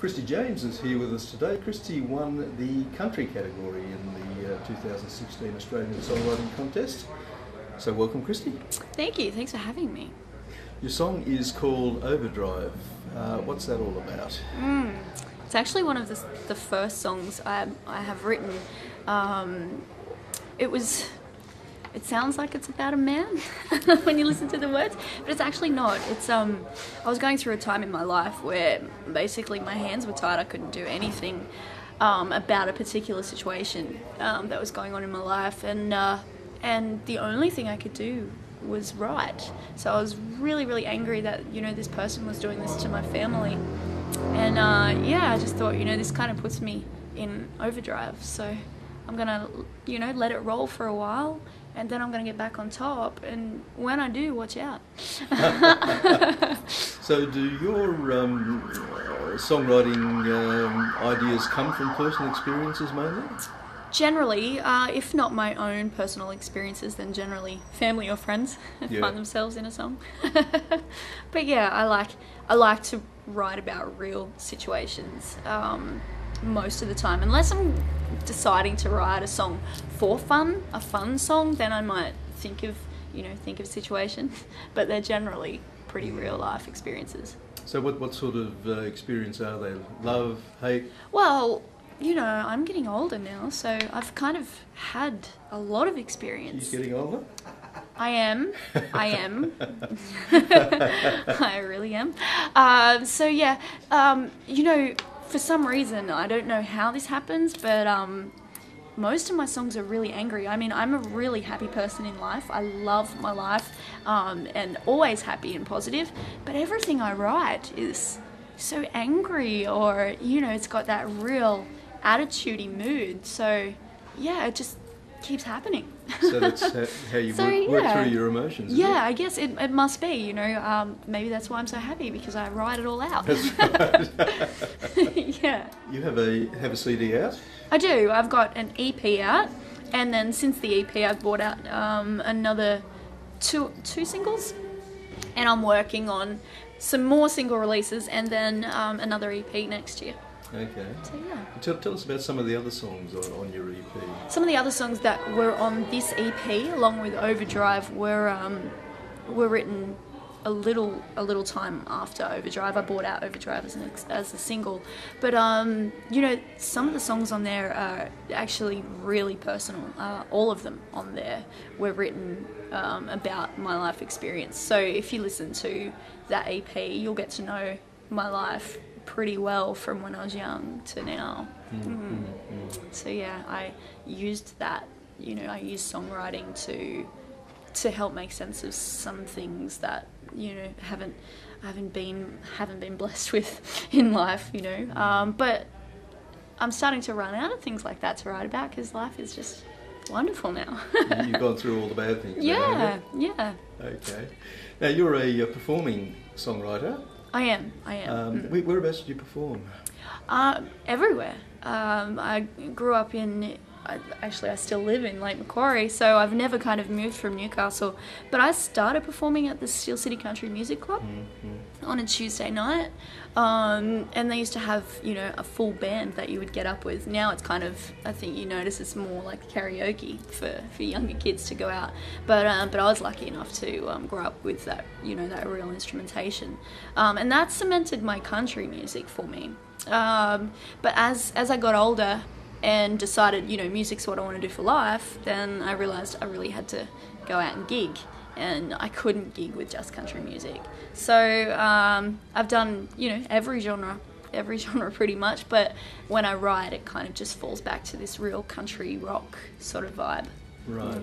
Kristy James is here with us today. Kristy won the country category in the 2016 Australian Songwriting Contest. So welcome, Kristy. Thank you. Thanks for having me. Your song is called Overdrive. What's that all about? It's actually one of the first songs I have written. It sounds like it's about a man when you listen to the words, but it's actually not. It's I was going through a time in my life where basically my hands were tied. I couldn't do anything about a particular situation that was going on in my life, and the only thing I could do was write. So I was really, really angry that this person was doing this to my family, and I just thought this kind of puts me in overdrive. So I'm gonna let it roll for a while, and then I'm going to get back on top, and when I do, watch out. So do your songwriting ideas come from personal experiences mainly? Generally, if not my own personal experiences, then generally family or friends find themselves in a song. But yeah, I like to write about real situations most of the time, unless I'm deciding to write a song for fun, a fun song, then I might think of a situation, but they're generally pretty real life experiences. So what sort of experience are they? Love, hate? Well, I'm getting older now, so I've kind of had a lot of experience. You're getting older? I am. I really am. So yeah, for some reason, I don't know how this happens, but most of my songs are really angry. I mean, I'm a really happy person in life. I love my life and always happy and positive, but everything I write is so angry, or, it's got that real attitude-y mood. So, yeah, it just keeps happening. So that's how you work through your emotions, Yeah, I guess it must be, maybe that's why I'm so happy, because I write it all out. That's right. Yeah. You have a CD out? I do. I've got an EP out, and then since the EP I've brought out another two singles, and I'm working on some more single releases, and then another EP next year. Okay. So yeah. Tell us about some of the other songs on your EP. Some of the other songs that were on this EP, along with Overdrive, were written a little time after Overdrive. I brought out Overdrive as a single, but some of the songs on there are actually really personal. All of them on there were written about my life experience. So if you listen to that EP, you'll get to know my life pretty well from when I was young to now. So yeah, I used that. I used songwriting to help make sense of some things that haven't been blessed with in life. But I'm starting to run out of things like that to write about, because life is just wonderful now. You've gone through all the bad things. Yeah. Okay. Now you're a performing songwriter. I am. Whereabouts did you perform? Everywhere. I grew up I still live in Lake Macquarie, so I've never kind of moved from Newcastle. But I started performing at the Steel City Country Music Club on a Tuesday night, and they used to have a full band that you would get up with. Now it's kind of, I think you notice it's more like karaoke for younger kids to go out. But I was lucky enough to grow up with that that real instrumentation, and that cemented my country music for me. But as I got older and decided, music's what I want to do for life, then I realised I really had to go out and gig, and I couldn't gig with just country music. So I've done, every genre pretty much, but when I write, it kind of just falls back to this real country rock sort of vibe. Right.